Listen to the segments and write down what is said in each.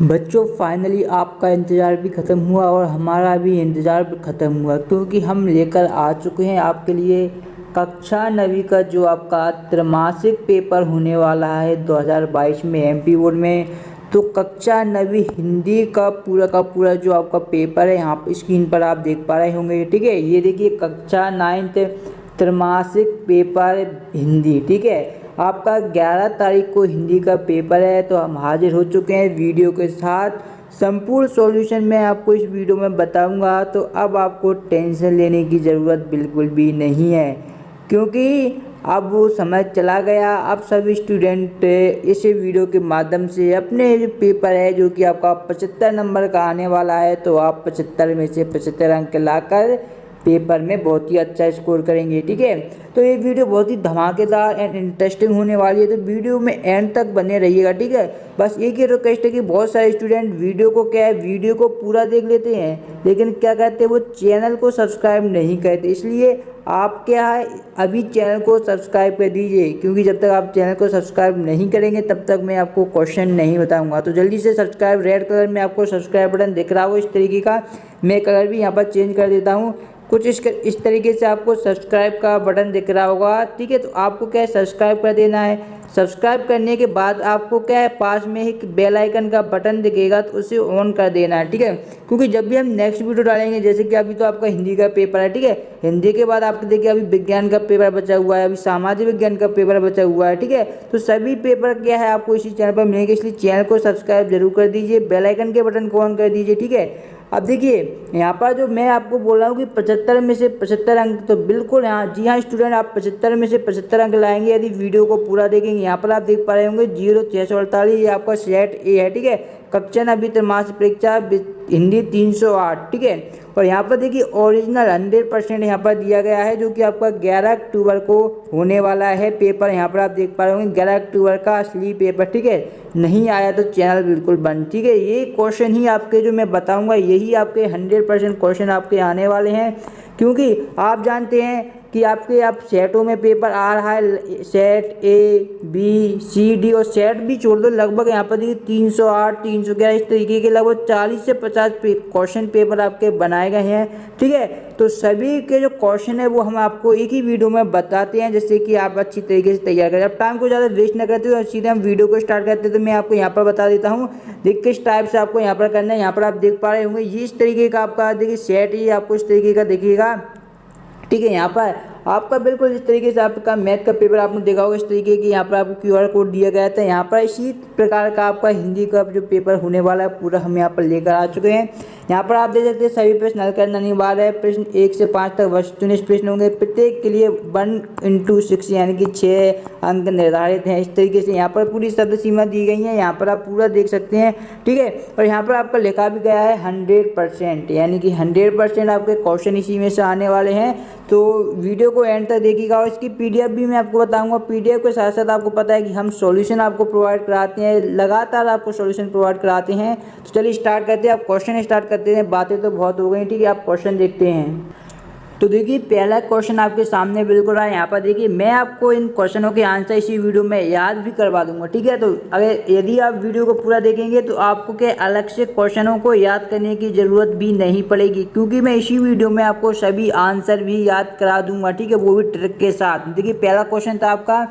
बच्चों फाइनली आपका इंतज़ार भी ख़त्म हुआ और हमारा भी इंतज़ार ख़त्म हुआ, क्योंकि हम लेकर आ चुके हैं आपके लिए कक्षा 9वीं का जो आपका त्रैमासिक पेपर होने वाला है 2022 में एमपी बोर्ड में। तो कक्षा 9वीं हिंदी का पूरा जो आपका पेपर है यहाँ पर स्क्रीन पर आप देख पा रहे होंगे। ठीक है, ये देखिए कक्षा 9th त्रैमासिक पेपर हिंदी। ठीक है, आपका 11 तारीख को हिंदी का पेपर है। तो हम हाजिर हो चुके हैं वीडियो के साथ। संपूर्ण सॉल्यूशन मैं आपको इस वीडियो में बताऊंगा, तो अब आपको टेंशन लेने की ज़रूरत बिल्कुल भी नहीं है, क्योंकि अब वो समय चला गया। अब सभी स्टूडेंट इस वीडियो के माध्यम से अपने जो पेपर है जो कि आपका 75 नंबर का आने वाला है, तो आप 75 में से 75 अंक लाकर पेपर में बहुत ही अच्छा स्कोर करेंगे। ठीक है, तो ये वीडियो बहुत ही धमाकेदार एंड इंटरेस्टिंग होने वाली है, तो वीडियो में एंड तक बने रहिएगा। ठीक है, बस एक ही रिक्वेस्ट है कि बहुत सारे स्टूडेंट वीडियो को पूरा देख लेते हैं, लेकिन क्या कहते हैं वो चैनल को सब्सक्राइब नहीं करते। इसलिए आप क्या है अभी चैनल को सब्सक्राइब कर दीजिए, क्योंकि जब तक आप चैनल को सब्सक्राइब नहीं करेंगे तब तक मैं आपको क्वेश्चन नहीं बताऊंगा। तो जल्दी से सब्सक्राइब, रेड कलर में आपको सब्सक्राइब बटन दिख रहा हो इस तरीके का, मैं कलर भी यहाँ पर चेंज कर देता हूँ कुछ इस तरीके से आपको सब्सक्राइब का बटन दिख रहा होगा। ठीक है, तो आपको क्या है सब्सक्राइब कर देना है। सब्सक्राइब करने के बाद आपको क्या है पास में एक बेल आइकन का बटन दिखेगा, तो उसे ऑन कर देना है। ठीक है, क्योंकि जब भी हम नेक्स्ट वीडियो डालेंगे, जैसे कि अभी तो आपका हिंदी का पेपर है। ठीक है, हिंदी के बाद आपको देखिए अभी विज्ञान का पेपर बचा हुआ है, अभी सामाजिक विज्ञान का पेपर बचा हुआ है। ठीक है, तो सभी पेपर क्या है आपको इसी चैनल पर मिलेंगे, इसलिए चैनल को सब्सक्राइब जरूर कर दीजिए, बेल आइकन के बटन को ऑन कर दीजिए। ठीक है, अब देखिए यहाँ पर जो मैं आपको बोल रहा हूँ कि 75 में से 75 अंक, तो बिल्कुल यहाँ जी हाँ स्टूडेंट, आप 75 में से 75 अंक लाएंगे यदि वीडियो को पूरा देखेंगे। यहाँ पर आप देख पा रहे होंगे 0648, ये आपका सेट ए है। ठीक है, कक्षा 9वीं त्रैमासिक परीक्षा हिंदी 308। ठीक है, और यहाँ पर देखिए ओरिजिनल 100% यहाँ पर दिया गया है, जो कि आपका 11 अक्टूबर को होने वाला है पेपर। यहाँ पर आप देख पा रहे होंगे 11 अक्टूबर का असली पेपर। ठीक है, नहीं आया तो चैनल बिल्कुल बंद। ठीक है, ये क्वेश्चन ही आपके जो मैं बताऊंगा यही आपके 100% क्वेश्चन आपके आने वाले हैं, क्योंकि आप जानते हैं कि आप सेटों में पेपर आ रहा है, set A B C D, और सेट भी छोड़ दो, लगभग यहाँ पर देखिए 308 311 इस तरीके के लगभग 40 से 50 क्वेश्चन पेपर आपके बनाए गए हैं। ठीक है, तो सभी के जो क्वेश्चन है वो हम आपको एक ही वीडियो में बताते हैं, जिससे कि आप अच्छी तरीके से तैयार करें। अब टाइम को ज़्यादा वेस्ट न करते तो सीधे हम वीडियो को स्टार्ट करते हैं। तो मैं आपको यहाँ पर बता देता हूँ देख किस टाइप से आपको यहाँ पर करना है। यहाँ पर आप देख पा रहे होंगे ये इस तरीके का आपका देखिए सेट ही आपको इस तरीके का देखिएगा। ठीक है, यहाँ पर आपका बिल्कुल इस तरीके से आपका मैथ का पेपर आपने देखा होगा इस तरीके की, यहाँ पर आपको क्यूआर कोड दिया गया था। यहाँ पर इसी प्रकार का आपका हिंदी का जो पेपर होने वाला है पूरा हम यहाँ पर लेकर आ चुके हैं। यहाँ पर आप देख सकते हैं सभी प्रश्न हल करना अनिवार्य है। प्रश्न 1 से 5 तक वस्तुनिष्ठ प्रश्न होंगे, प्रत्येक के लिए 1 × 6 यानी कि 6 अंक निर्धारित हैं। इस तरीके से यहाँ पर पूरी शब्द सीमा दी गई है, यहाँ पर आप पूरा देख सकते हैं। ठीक है, और यहाँ पर आपका लिखा भी गया है 100%, यानी कि 100% आपके क्वेश्चन इसी में से आने वाले हैं। तो वीडियो को एंड तक देखिएगा, और इसकी पीडीएफ भी मैं आपको बताऊंगा। पीडीएफ के साथ साथ आपको पता है कि हम सॉल्यूशन आपको प्रोवाइड कराते हैं, लगातार आपको सॉल्यूशन प्रोवाइड कराते हैं। तो चलिए स्टार्ट करते हैं, आप क्वेश्चन स्टार्ट करते हैं। बातें तो बहुत हो गई, ठीक है, आप क्वेश्चन देखते हैं। तो देखिए पहला क्वेश्चन आपके सामने बिल्कुल है। यहाँ पर देखिए मैं आपको इन क्वेश्चनों के आंसर इसी वीडियो में याद भी करवा दूंगा। ठीक है, तो अगर यदि आप वीडियो को पूरा देखेंगे तो आपको क्या अलग से क्वेश्चनों को याद करने की ज़रूरत भी नहीं पड़ेगी, क्योंकि मैं इसी वीडियो में आपको सभी आंसर भी याद करा दूंगा। ठीक है, वो भी ट्रिक के साथ। देखिए पहला क्वेश्चन था आपका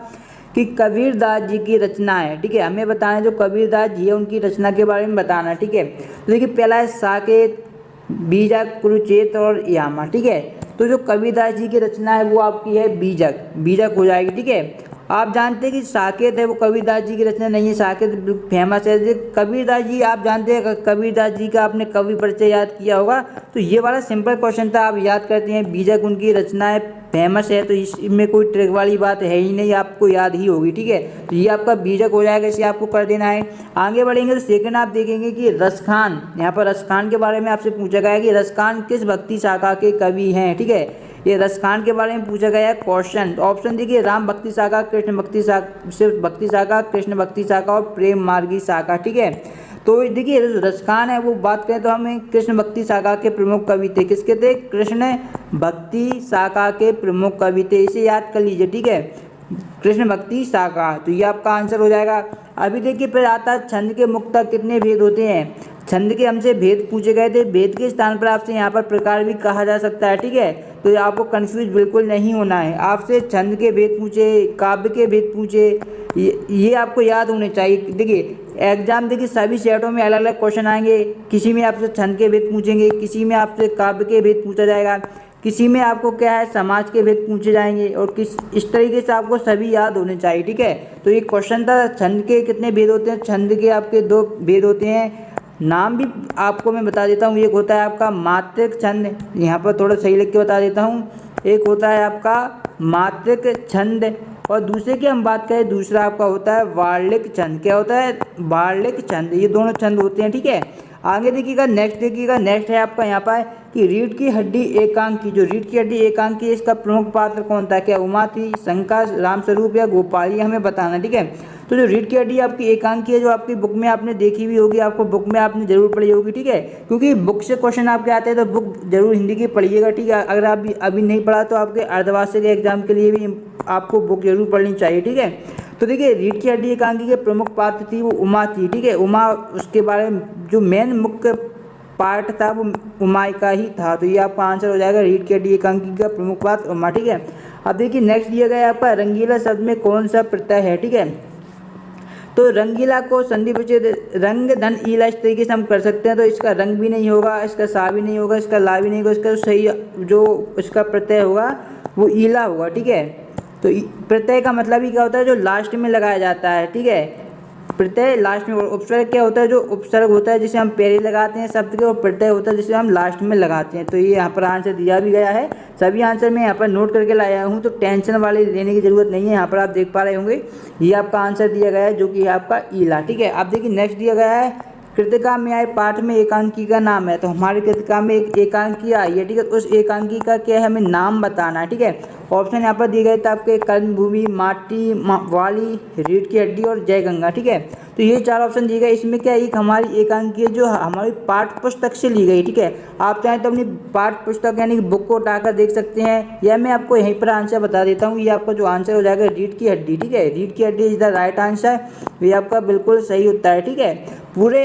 कि कबीरदास जी की रचना है। ठीक है, हमें बताना है जो कबीरदास जी है उनकी रचना के बारे में बताना। ठीक है, तो देखिए पहला है साकेत, बीजक, कुरुक्षेत्र और यामा। ठीक है, तो जो कबीरदास जी की रचना है वो आपकी है बीजक हो जाएगी। ठीक है, आप जानते हैं कि साकेत है वो कबीरदास जी की रचना नहीं है, साकेत फेमस है। कबीरदास जी आप जानते हैं, कबीरदास जी का आपने कवि परिचय याद किया होगा, तो ये वाला सिंपल क्वेश्चन था, आप याद करते हैं। बीजक उनकी रचना है, फेमस है, तो इसमें कोई ट्रिक वाली बात है ही नहीं, आपको याद ही होगी। ठीक है, तो ये आपका बीजक हो जाएगा, इसे आपको कर देना है। आगे बढ़ेंगे तो सेकंड आप देखेंगे कि रसखान, यहाँ पर रसखान के बारे में आपसे पूछा गया है कि रसखान किस भक्ति शाखा के कवि हैं। ठीक है, ये रसखान के बारे में पूछा गया है क्वेश्चन। ऑप्शन देखिए राम भक्ति शाखा, कृष्ण भक्ति शाखा, शिव भक्ति शाखा, कृष्ण भक्ति शाखा और प्रेम मार्गी शाखा। ठीक है, तो देखिए रसखान है वो बात करें तो हमें कृष्ण भक्ति शाखा के प्रमुख कवि थे। किसके थे? कृष्ण भक्ति शाखा के प्रमुख कवि थे, इसे याद कर लीजिए। ठीक है, कृष्ण भक्ति साकार, तो ये आपका आंसर हो जाएगा। अभी देखिए फिर आता है छंद के मुक्तक कितने भेद होते हैं। छंद के हमसे भेद पूछे गए थे, भेद के स्थान पर आपसे यहाँ पर प्रकार भी कहा जा सकता है, ठीक है। तो आपको कंफ्यूज बिल्कुल नहीं होना है। आपसे छंद के भेद पूछे, काव्य के भेद पूछे, ये आपको याद होने चाहिए। देखिए एग्जाम देखिए सभी सेटों में अलग अलग क्वेश्चन आएंगे, किसी में आपसे छंद के भेद पूछेंगे, किसी में आपसे काव्य के भेद पूछा जाएगा, किसी में आपको क्या है समाज के भेद पूछे जाएंगे, और इस तरीके से आपको सभी याद होने चाहिए, ठीक है। तो ये क्वेश्चन था छंद के कितने भेद होते हैं। छंद के आपके 2 भेद होते हैं, नाम भी आपको मैं बता देता हूँ। एक होता है आपका मात्रिक छंद, यहाँ पर थोड़ा सही लिख के बता देता हूँ। एक होता है आपका मात्रिक छंद, और दूसरे की हम बात करें, दूसरा आपका होता है वार्लिक छंद। क्या होता है? वार्लिक छंद। ये दोनों छंद होते हैं, ठीक है। आगे देखिएगा, नेक्स्ट है आपका यहाँ पर कि रीढ़ की हड्डी एकांकी। जो रीढ़ की हड्डी एकांकी है, इसका प्रमुख पात्र कौन था? क्या उमा थी, शंका, रामस्वरूप या गोपाल? ये हमें बताना, ठीक है। तो जो रीढ़ की हड्डी आपकी एकांकी है, जो आपकी बुक में आपने देखी हुई होगी, आपको बुक में आपने जरूर पढ़ी होगी, ठीक है। क्योंकि बुक से क्वेश्चन आपके आते हैं, तो बुक जरूर हिंदी की पढ़िएगा, ठीक है। अगर आप अभी नहीं पढ़ा तो आपके अर्धवार्षिक एग्जाम के लिए भी आपको बुक जरूर पढ़नी चाहिए, ठीक है। तो देखिए रीढ़ की हड्डी एकांकी के प्रमुख पात्र थी वो उमा थी, ठीक है। उमा, उसके बारे में जो मेन मुख्य पार्ट था वो उमा का ही था। तो ये आपका आंसर हो जाएगा, रीढ़ की हड्डी एकांकी का प्रमुख पात्र उमा, ठीक है। अब देखिए नेक्स्ट दिया गया आपका रंगीला शब्द में कौन सा प्रत्यय है, ठीक है। तो रंगीला को संधि विच्छेद रंग धन ईला इस तरीके से हम कर सकते हैं। तो इसका रंग भी नहीं होगा, इसका सा भी नहीं होगा, इसका ला भी नहीं होगा, इसका सही जो इसका प्रत्यय होगा वो ईला होगा, ठीक है। तो प्रत्यय का मतलब ही क्या होता है? जो लास्ट में लगाया जाता है, ठीक है। प्रत्यय लास्ट में। उपसर्ग क्या होता है? जो उपसर्ग होता है जिसे हम पहले लगाते हैं शब्द के, और प्रत्यय होता है जिसे हम लास्ट में लगाते हैं। तो ये यहाँ पर आंसर दिया भी गया है। सभी आंसर मैं यहाँ पर नोट करके लाया हूँ, तो टेंशन वाले लेने की जरूरत नहीं है। यहाँ पर आप देख पा रहे होंगे ये आपका आंसर दिया गया है, जो कि है आपका ईला, ठीक है। अब देखिए नेक्स्ट दिया गया है कृतिका में आए पाठ में एकांकी का नाम है। तो हमारी कृतिका में एक एकांकी आई है, ठीक है। तो उस एकांकी का क्या है, हमें नाम बताना है, ठीक है। ऑप्शन यहाँ पर दिए गए थे आपके कर्मभूमि, माटी वाली, रीढ़ की हड्डी और जय गंगा, ठीक है। तो ये 4 ऑप्शन दिए गए। इसमें क्या एक हमारी एकांकी है जो हमारी पाठ्य पुस्तक से ली गई, ठीक है। आप चाहें तो अपनी पाठ्य पुस्तक यानी कि बुक को उठाकर देख सकते हैं, या मैं आपको यहीं पर आंसर बता देता हूँ। ये आपका जो आंसर हो जाएगा रीढ़ की हड्डी, ठीक है। रीढ़ की हड्डी इज द राइट आंसर, ये आपका बिल्कुल सही उत्तर है, ठीक है। पूरे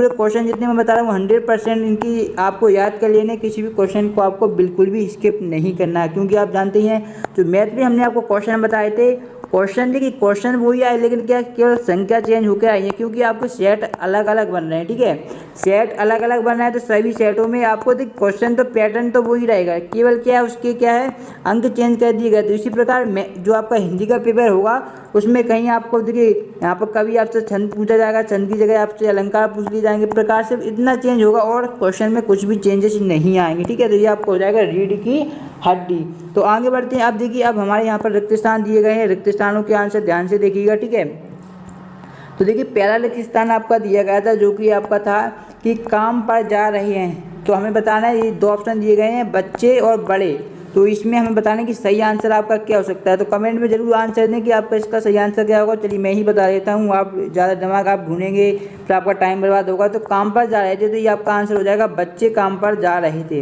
क्वेश्चन जितने मैं बता रहा हूँ 100% इनकी आपको याद कर लेने। किसी भी क्वेश्चन को आपको बिल्कुल भी स्किप नहीं करना है, क्योंकि आप जानते हैं जो मैथ में हमने आपको क्वेश्चन बताए थे, क्वेश्चन वही आए, लेकिन क्या केवल संख्या चेंज होकर आई है, क्योंकि आपको सेट अलग अलग बन रहे हैं, ठीक है। सेट अलग अलग बन रहा है, तो सभी सेटों में आपको क्वेश्चन तो पैटर्न तो वही रहेगा, केवल क्या है उसके क्या है अंक चेंज कर दिए गए। तो इसी प्रकार जो आपका हिंदी का पेपर होगा उसमें कहीं आपको देखिए यहाँ पर कभी आपसे छंद पूछा जाएगा, छंद की जगह आपसे अलंकार पूछ लिए जाएंगे, प्रकार से इतना चेंज होगा, और क्वेश्चन में कुछ भी चेंजेस नहीं आएंगे, ठीक है। तो ये आपको हो जाएगा रीढ़ की हड्डी। तो आगे बढ़ते हैं। अब देखिए अब हमारे यहाँ पर रिक्त स्थान दिए गए हैं, रिक्त स्थानों के आंसर ध्यान से देखिएगा, ठीक है। तो देखिए पहला रिक्त स्थान आपका दिया गया था, जो कि आपका था कि काम पर जा रहे हैं। तो हमें बताना है, ये 2 ऑप्शन दिए गए हैं, बच्चे और बड़े। तो इसमें हमें बताना है कि सही आंसर आपका क्या हो सकता है। तो कमेंट में जरूर आंसर दें कि आपका इसका सही आंसर क्या होगा। चलिए मैं ही बता देता हूँ, आप ज़्यादा दिमाग आप ढूंढेंगे फिर आपका टाइम बर्बाद होगा। तो काम पर जा रहे थे, तो ये आपका आंसर हो जाएगा बच्चे काम पर जा रहे थे।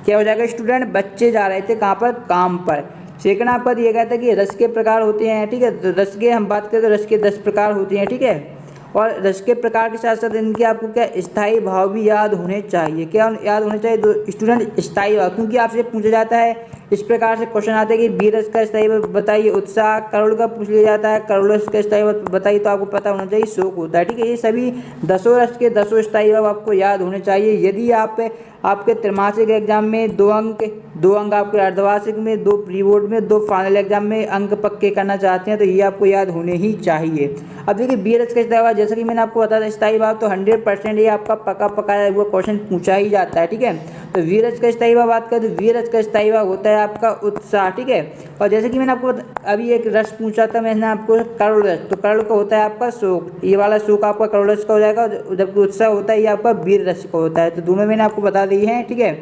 क्या हो जाएगा स्टूडेंट? बच्चे जा रहे थे कहाँ पर? काम पर। सेकंड आपका दिया गया था कि रस के प्रकार होते हैं, ठीक है। तो रस के हम बात करें तो रस के 10 प्रकार होते हैं, ठीक है। और रस के प्रकार के साथ साथ इनके आपको क्या स्थायी भाव भी याद होने चाहिए। क्या याद होने चाहिए? दो स्टूडेंट स्थायी भाव, क्योंकि आपसे पूछा जाता है इस प्रकार से क्वेश्चन आते हैं कि बी रस का स्थायी भाव बताइए, उत्साह। करुण का पूछ लिया जाता है, करुण रस का स्थायी भाव बताइए, तो आपको पता होना चाहिए शोक होता है, ठीक है। ये सभी 10 रस के 10 स्थायी भाव आपको याद होने चाहिए। यदि आपके त्रैमासिक एग्जाम में 2 अंक आपके अर्धवार्षिक में 2 प्री बोर्ड में 2 फाइनल एग्जाम में अंक पक्के करना चाहते हैं, तो ये आपको याद होने ही चाहिए। अब देखिए बी रस का स्थायी भाव, जैसा कि मैंने आपको बताया स्थायी भाव, तो 100% ये आपका पका पकाया हुआ क्वेश्चन पूछा ही जाता है, ठीक है। तो वी रस का स्थायी भाव बात करें तो वी रस का स्थायी भाव होता है आपका उत्साह, ठीक है। और जैसे कि मैंने आपको अभी एक रस पूछा था मैंने आपको करुण रस, तो करुण का होता है आपका शोक, ये वाला शोक आपका करुण रस का हो जाएगा, जबकि उत्साह होता है ये आपका वीर रस का होता है। तो दोनों मैंने आपको बता दी हैं, ठीक है।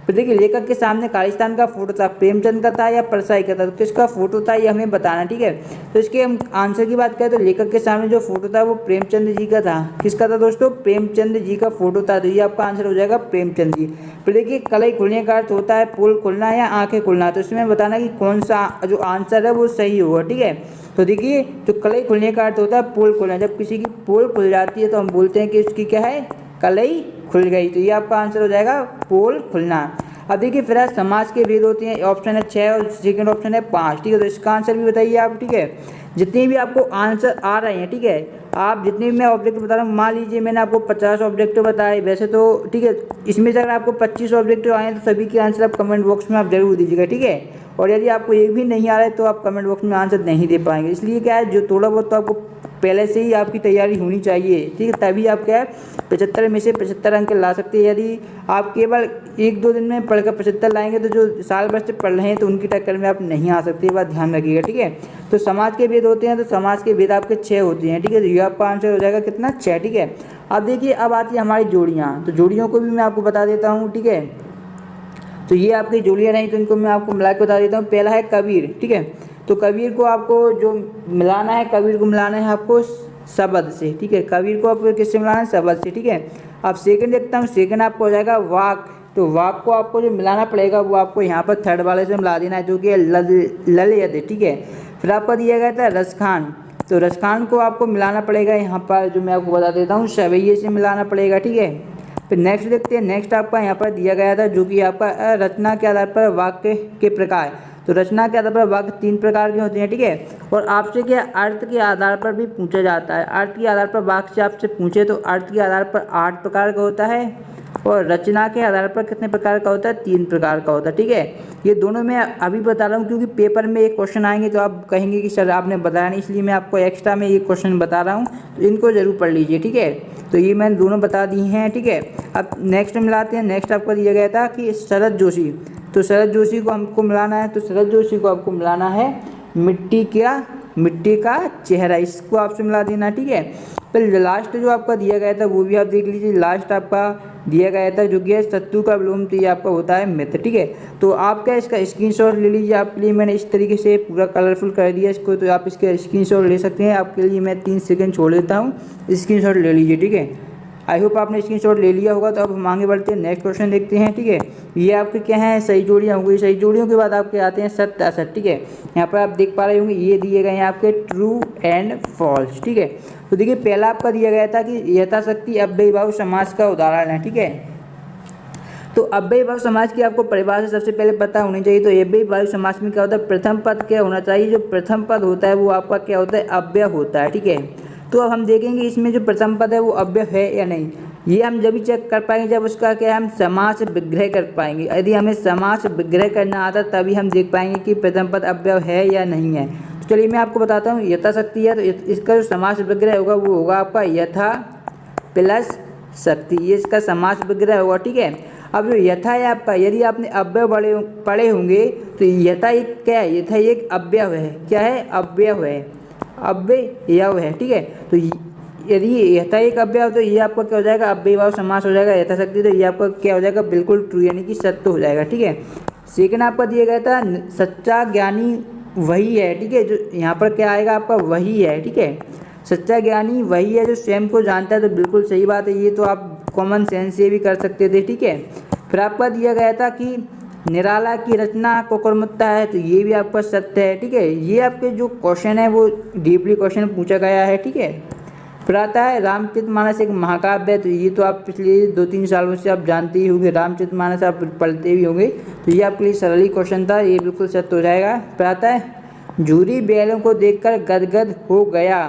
फिर देखिए लेखक के सामने खालिस्तान का फोटो था, प्रेमचंद का था या परसाई का था, तो किसका फोटो था ये हमें बताना, ठीक है। तो इसके हम आंसर की बात करें तो लेखक के सामने जो फोटो था वो प्रेमचंद जी का था। किसका था दोस्तों? प्रेमचंद जी का फोटो था, तो ये आपका आंसर हो जाएगा प्रेमचंद जी। फिर देखिए कलई खुलने का अर्थ होता है पोल खुलना या आंखें खुलना, तो इसमें बताना कि कौन सा जो आंसर है वो सही होगा, ठीक है। तो देखिए जो कलई खुलने का अर्थ होता है पोल खुलना, जब किसी की पोल खुल जाती है तो हम बोलते हैं कि उसकी क्या है, कलई खुल गई, तो ये आपका आंसर हो जाएगा पोल खुलना। अब देखिए फिर समाज के भेद होते हैं, ऑप्शन है 6 और सेकंड ऑप्शन है 5, ठीक है। तो इसका आंसर भी बताइए आप, ठीक है। जितने भी आपको आंसर आ रहे हैं, ठीक है, आप जितने भी मैं ऑब्जेक्ट बता रहा हूँ, मान लीजिए मैंने आपको 50 ऑब्जेक्ट बताए वैसे तो, ठीक है। इसमें से अगर आपको 25 ऑब्जेक्ट आए हैं तो सभी के आंसर आप कमेंट बॉक्स में आप जरूर दीजिएगा, ठीक है। और यदि आपको एक भी नहीं आ रहा है तो आप कमेंट बॉक्स में आंसर नहीं दे पाएंगे, इसलिए क्या है जो थोड़ा बहुत तो आपको पहले से ही आपकी तैयारी होनी चाहिए, ठीक है, तभी आप क्या है 75 में से 75 अंक ला सकते हैं। यदि आप केवल 1-2 दिन में पढ़कर 75 लाएंगे तो जो साल भर से पढ़ रहे हैं तो उनकी टक्कर में आप नहीं आ सकते, ये बात ध्यान रखिएगा, ठीक है। तो समाज के भेद होते हैं, तो समाज के भेद आपके 6 होते हैं, ठीक है। तो ये आपका आंसर हो जाएगा कितना, 6, ठीक है। अब देखिए अब आती है हमारी जोड़ियाँ, तो जोड़ियों को भी मैं आपको बता देता हूँ, ठीक है। तो ये आपकी जोड़ियाँ नहीं तो इनको मैं आपको मिला के बता देता हूँ। पहला है कबीर, ठीक है। तो कबीर को आपको जो मिलाना है, कबीर को मिलाना है आपको शब्द से, ठीक है। कबीर को आपको किससे मिलाना है, शब्द से, ठीक है। अब सेकंड देखता हूँ, सेकंड आपको हो जाएगा वाक, तो वाक को आपको जो मिलाना पड़ेगा वो आपको यहाँ पर थर्ड वाले से मिला देना है जो कि है ललित, ठीक है। फिर आपका दिया गया था रसखान, तो रसखान को आपको मिलाना पड़ेगा यहाँ पर जो मैं आपको बता देता हूँ सवैये से मिलाना पड़ेगा, ठीक है। फिर नेक्स्ट देखते हैं, नेक्स्ट आपका यहाँ पर दिया गया था जो कि आपका रचना के आधार पर वाक्य के प्रकार, तो रचना के आधार पर वाक्य 3 प्रकार के होते हैं, ठीक है। और आपसे क्या अर्थ के आधार पर भी पूछा जाता है, अर्थ के आधार पर वाक्य से आपसे पूछे तो अर्थ के आधार पर 8 प्रकार का होता है और रचना के आधार पर कितने प्रकार का होता है, 3 प्रकार का होता है, ठीक है। ये दोनों मैं अभी बता रहा हूँ क्योंकि पेपर में एक क्वेश्चन आएंगे तो आप कहेंगे कि सर आपने बताया नहीं, इसलिए मैं आपको एक्स्ट्रा में ये क्वेश्चन बता रहा हूँ, तो इनको जरूर पढ़ लीजिए, ठीक है। तो ये मैंने दोनों बता दी हैं, ठीक है। अब नेक्स्ट मिलाते हैं, नेक्स्ट आपको दिया गया था कि शरद जोशी, तो शरद जोशी को हमको मिलाना है, तो शरद जोशी को आपको मिलाना है मिट्टी का चेहरा, इसको आपसे मिला देना, ठीक है। फिर लास्ट जो आपका दिया गया था वो भी आप देख लीजिए, लास्ट आपका दिया गया था जो कि है सत्तू का विलोम, तो ये आपका होता है मित्र, ठीक है। तो आप क्या इसका स्क्रीनशॉट ले लीजिए, आपके लिए मैंने इस तरीके से पूरा कलरफुल कर दिया इसको, तो आप इसका स्क्रीनशॉट ले सकते हैं। आपके लिए मैं 3 सेकंड छोड़ देता हूँ, स्क्रीनशॉट ले लीजिए, ठीक है। आई होप आपने स्क्रीनशॉट ले लिया होगा। तो अब हम आगे बढ़ते हैं, नेक्स्ट क्वेश्चन देखते हैं, ठीक है। ये आपके क्या है, सही जोड़ियाँ हो गई, सही जोड़ियों के बाद आपके आते हैं सत्य असत्य, ठीक है। यहाँ पर आप देख पा रहे होंगे ये दिए गए हैं आपके ट्रू एंड फॉल्स, ठीक है। तो देखिए पहला आपका दिया गया था कि यथाशक्ति अव्ययीभाव समाज का उदाहरण है, ठीक है। तो अव्ययीभाव समाज की आपको परिभाषा सबसे पहले पता होनी चाहिए। तो अव्ययीभाव समाज में क्या होता है, प्रथम पद क्या होना चाहिए, जो प्रथम पद होता है वो आपका क्या होता है, अव्यय होता है, ठीक है। तो अब हम देखेंगे इसमें जो प्रथम पद है वो अव्यय है या नहीं, ये हम जब भी चेक कर पाएंगे जब उसका क्या हम समास विग्रह कर पाएंगे। यदि हमें समास विग्रह करना आता तभी हम देख पाएंगे कि प्रथम पद अव्यय है या नहीं है। तो चलिए मैं आपको बताता हूँ, यथाशक्ति है तो इसका जो समास विग्रह होगा वो होगा आपका यथा प्लस शक्ति, ये इसका समास विग्रह होगा, ठीक है। अब जो यथा है आपका, यदि आपने अव्यय पढ़े होंगे तो यथा एक क्या है, यथा एक अव्यय है, क्या है, अव्यय है, अव्यय है, ठीक है। तो यदि यथा एक अव्यय हो तो ये आपका क्या हो जाएगा, अव्ययीभाव समास हो जाएगा। यथाशक्ति तो ये आपका क्या हो जाएगा, बिल्कुल ट्रू यानी कि सत्य हो जाएगा, ठीक है। सेकंड आपका दिया गया था सच्चा ज्ञानी वही है, ठीक है। जो यहाँ पर क्या आएगा आपका, वही है, ठीक है। सच्चा ज्ञानी वही है जो स्वयं को जानता है, तो बिल्कुल सही बात है, ये तो आप कॉमन सेंस से भी कर सकते थे, ठीक है। फिर आपका दिया गया था कि निराला की रचना कोकरमुत्ता है, तो ये भी आपका सत्य है, ठीक है। ये आपके जो क्वेश्चन है वो डीपली क्वेश्चन पूछा गया है, ठीक है। फिर आता है रामचरितमानस एक महाकाव्य है, तो ये तो आप पिछले 2-3 सालों से आप जानते ही होंगे, रामचरितमानस आप पढ़ते भी होंगे, तो ये आपके लिए सरल ही क्वेश्चन था, ये बिल्कुल सत्य हो जाएगा। फिर आता है झूरी बैलों को देखकर गदगद हो गया,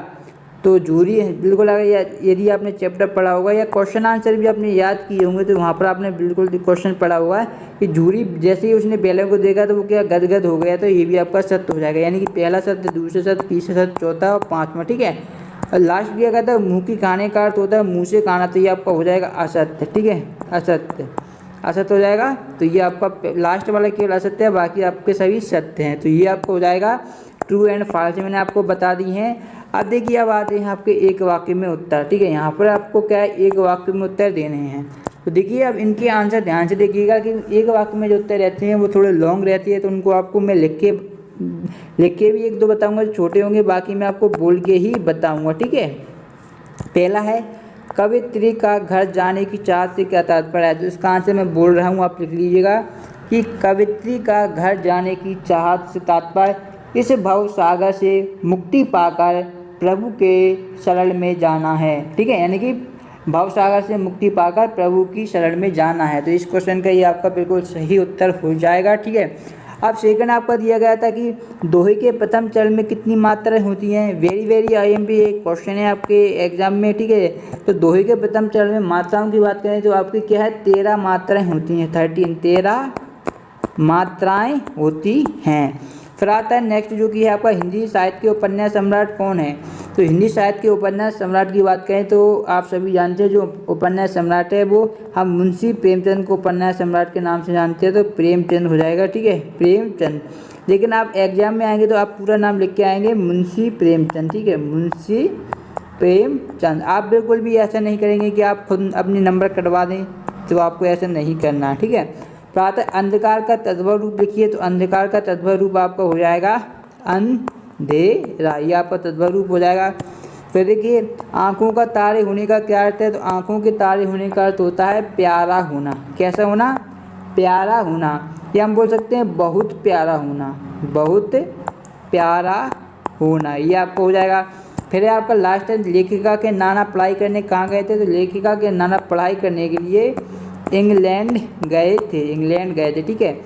तो झूरी बिल्कुल अगर यदि आपने चैप्टर पढ़ा होगा या क्वेश्चन आंसर भी आपने याद किए होंगे तो वहाँ पर आपने बिल्कुल क्वेश्चन पढ़ा हुआ है कि झूरी जैसे ही उसने बैलों को देखा तो वो क्या गदगद हो गया, तो ये भी आपका सत्य हो जाएगा। यानी कि पहला सत्य, दूसरा सत्य, तीसरा सत्य, चौथा और 5वां, ठीक है। और लास्ट दिया गया था मुँह की खाने का अर्थ होता है मुँह से खाना, तो ये आपका हो जाएगा असत्य, ठीक है, असत्य हो जाएगा। तो ये आपका लास्ट वाला केवल असत्य है, बाकी आपके सभी सत्य हैं, तो ये आपको हो जाएगा ट्रू एंड फॉल्स, मैंने आपको बता दी हैं। अब देखिए अब आते हैं आपके एक वाक्य में उत्तर, ठीक है। यहाँ पर आपको क्या है, एक वाक्य में उत्तर देने हैं। तो देखिए अब इनके आंसर ध्यान से देखिएगा कि एक वाक्य में जो उत्तर रहते हैं वो थोड़े लॉन्ग रहती है, तो उनको आपको मैं लिख के भी एक दो बताऊंगा जो छोटे होंगे, बाकी मैं आपको बोल के ही बताऊंगा, ठीक है। पहला है कवित्री का घर जाने की चाहत से क्या तात्पर्य है, तो इसका आंसर मैं बोल रहा हूँ, आप लिख लीजिएगा कि कवित्री का घर जाने की चाहत से तात्पर्य इस भव सागर से मुक्ति पाकर प्रभु के शरण में जाना है, ठीक है। यानी कि भव सागर से मुक्ति पाकर प्रभु की शरण में जाना है, तो इस क्वेश्चन का ये आपका बिल्कुल सही उत्तर हो जाएगा, ठीक है। अब सेकंड आपका दिया गया था कि दोहे के प्रथम चरण में कितनी मात्राएं होती हैं। वेरी आईएमपी एक क्वेश्चन है आपके एग्जाम में, ठीक है। तो दोहे के प्रथम चरण में मात्राओं की बात करें तो आपकी क्या है, 13 मात्राएं होती हैं, 13 मात्राएं होती हैं। फिर आता है नेक्स्ट जो कि है आपका हिंदी साहित्य के उपन्यास सम्राट कौन है। तो हिंदी साहित्य के उपन्यास सम्राट की बात करें तो आप सभी जानते हैं जो उपन्यास सम्राट है वो हम मुंशी प्रेमचंद को उपन्यास सम्राट के नाम से जानते हैं, तो प्रेमचंद हो जाएगा, ठीक है, प्रेमचंद। लेकिन आप एग्जाम में आएंगे तो आप पूरा नाम लिख के आएंगे मुंशी प्रेमचंद, ठीक है, मुंशी प्रेमचंद। आप बिल्कुल भी ऐसा नहीं करेंगे कि आप खुद अपने नंबर कटवा दें, तो आपको ऐसा नहीं करना, ठीक है। प्रातः अंधकार का तद्भव रूप लिखिए, तो अंधकार का तद्भव रूप आपका हो जाएगा अंधेरा, ये आपका तद्भव रूप हो जाएगा। फिर देखिए आँखों का तारे होने का क्या अर्थ है, तो आँखों के तारे होने का अर्थ होता है प्यारा होना। कैसा होना, प्यारा होना, या हम बोल सकते हैं बहुत प्यारा होना, बहुत प्यारा होना, ये आपको हो जाएगा। फिर आपका लास्ट है लेखिका के नाना पढ़ाई करने कहाँ गए थे, तो लेखिका के नाना पढ़ाई करने के लिए इंग्लैंड गए थे, ठीक है।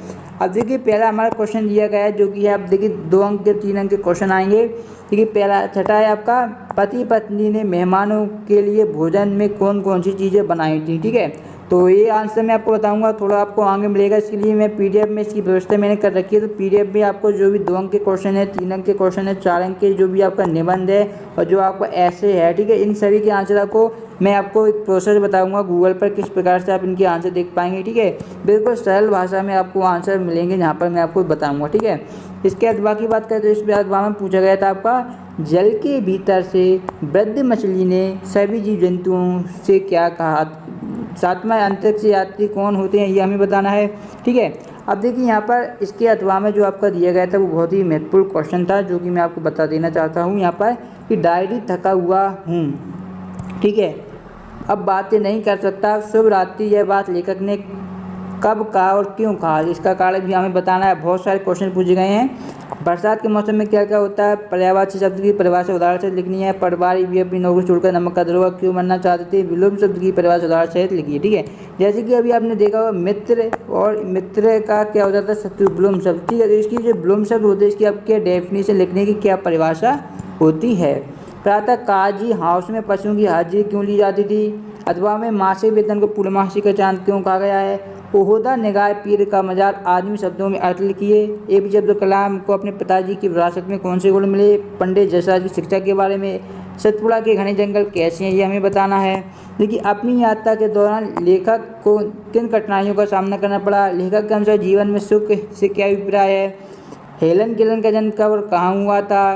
अब देखिए पहला हमारा क्वेश्चन दिया गया है जो कि आप देखिए 2 अंक के 3 अंक के क्वेश्चन आएंगे। देखिए पहला छठा है आपका पति पत्नी ने मेहमानों के लिए भोजन में कौन कौन सी चीज़ें बनाई थी, ठीक है। तो ये आंसर मैं आपको बताऊंगा, थोड़ा आपको आगे मिलेगा, इसके लिए मैं पीडीएफ में इसकी व्यवस्था मैंने कर रखी है। तो पीडीएफ में आपको जो भी 2 अंक के क्वेश्चन है, 3 अंक के क्वेश्चन है, 4 अंक के जो भी आपका निबंध है और जो आपका ऐसे है, ठीक है, इन सभी के आंसर को मैं आपको एक प्रोसेस बताऊंगा गूगल पर किस प्रकार से आप इनके आंसर देख पाएंगे, ठीक है। बिल्कुल सरल भाषा में आपको आंसर मिलेंगे जहाँ पर मैं आपको बताऊंगा, ठीक है। इसके बाद बाकी बात करें तो इस बाद में पूछा गया था आपका जल के भीतर से वृद्ध मछली ने सभी जीव जंतुओं से क्या कहा। 7वां अंतरिक्ष यात्री कौन होते हैं ये हमें बताना है, ठीक है। अब देखिए यहाँ पर इसके अथवा में जो आपका दिया गया था वो बहुत ही महत्वपूर्ण क्वेश्चन था जो कि मैं आपको बता देना चाहता हूँ यहाँ पर कि डायरी थका हुआ हूँ, ठीक है, अब बातें नहीं कर सकता, शुभ रात्रि, यह बात लेखक ने कब कहा और क्यों कहा, इसका कारण भी हमें बताना है। बहुत सारे क्वेश्चन पूछे गए हैं। बरसात के मौसम में क्या क्या होता है, पर्यायवाची शब्द की परिभाषा उदाहरण सहित लिखनी है। पटवारी भी अपनी नौकरी छोड़कर नमक का दरोगा क्यों बनना चाहते थे, विलोम शब्द की परिभाषा उदाहरण सहित लिखिए, ठीक है। जैसे कि अभी आपने देखा होगा मित्र, और मित्र का क्या हो जाता है शत्रु, विलोम शब्द, ठीक है। तो इसकी जो विलोम शब्द होते हैं इसकी आप क्या डेफिनेशन लिखने की क्या परिभाषा होती है। प्रातः काजी हाउस में पशुओं की हाजिरी क्यों ली जाती थी, अथवा में मासिक वेतन को पूर्णमासी का चांद क्यों कहा गया है। ओहदा निगाह पीर का मजार आदमी शब्दों में अर्थ लिखिए। एपीजे अब्दुल कलाम को अपने पिताजी की विरासत में कौन से गुण मिले। पंडित जसराज की शिक्षा के बारे में। सतपुड़ा के घने जंगल कैसे हैं ये हमें बताना है। देखिए अपनी यात्रा के दौरान लेखक को किन कठिनाइयों का सामना करना पड़ा। लेखक के अनुसार जीवन में सुख से क्या अभिप्राय है। हेलन केलन का जन्म कब और कहाँ हुआ था।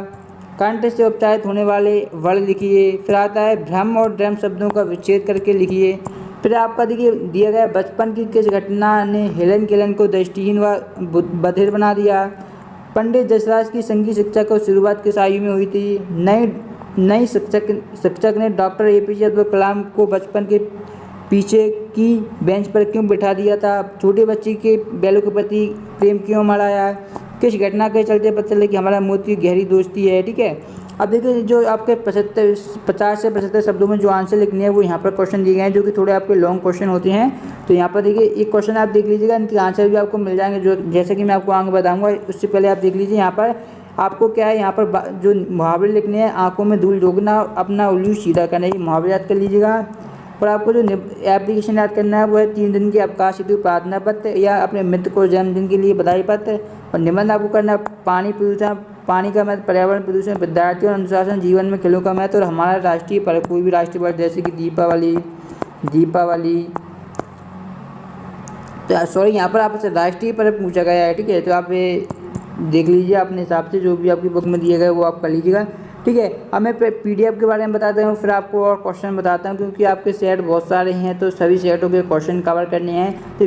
कंठ से उच्चारित होने वाले वर्ण लिखिए। फिर आता है भ्रम और ड्रम शब्दों का विच्छेद करके लिखिए। फिर आपका देखिए दिया गया बचपन की किस घटना ने हेलन केलन को दृष्टिहीन व बधिर बना दिया। पंडित जसराज की संगीत शिक्षा को शुरुआत किस आयु में हुई थी। नई शिक्षक ने डॉक्टर एपीजे अब्दुल कलाम को बचपन के पीछे की बेंच पर क्यों बिठा दिया था। छोटे बच्चे के बैलों के प्रति प्रेम क्यों मढ़ाया। किस घटना के चलते पता चले कि हमारा मोती गहरी दोस्ती है, ठीक है। अब देखिए जो आपके 50 से 75 शब्दों में जो आंसर लिखने हैं वो यहाँ पर क्वेश्चन दिए गए हैं जो कि थोड़े आपके लॉन्ग क्वेश्चन होते हैं। तो यहाँ पर देखिए एक क्वेश्चन आप देख लीजिएगा, इनके आंसर भी आपको मिल जाएंगे जो जैसे कि मैं आपको आगे बताऊँगा। उससे पहले आप देख लीजिए यहाँ पर आपको क्या है, यहाँ पर जो मुहावरे लिखने हैं, आँखों में धूल झोंकना, अपना उल्लू सीधा करना, ये मुहावरे याद कर लीजिएगा। और आपको जो एप्लीकेशन याद करना है वो है 3 दिन के अवकाश हेतु प्रार्थना पत्र या अपने मित्र को जन्मदिन के लिए बधाई पत्र। और निबंध आपको करना है पानी प्रदूषण, पानी का महत्व, पर्यावरण प्रदूषण, विद्यार्थियों और अनुशासन, जीवन में खेलों का महत्व और हमारा राष्ट्रीय पर्व, कोई भी राष्ट्रीय पर्व जैसे कि दीपावली। तो सॉरी यहाँ पर आपसे राष्ट्रीय पर्व पूछा गया है, ठीक है। तो आप ये देख लीजिए अपने हिसाब से जो भी आपकी बुक में दिया गया वो आप कर लीजिएगा। ठीक है। अब मैं PDF के बारे में बताता हूँ, फिर आपको और क्वेश्चन बताता हूँ, क्योंकि आपके सेट बहुत सारे हैं तो सभी सेटों के क्वेश्चन कवर करने हैं। तो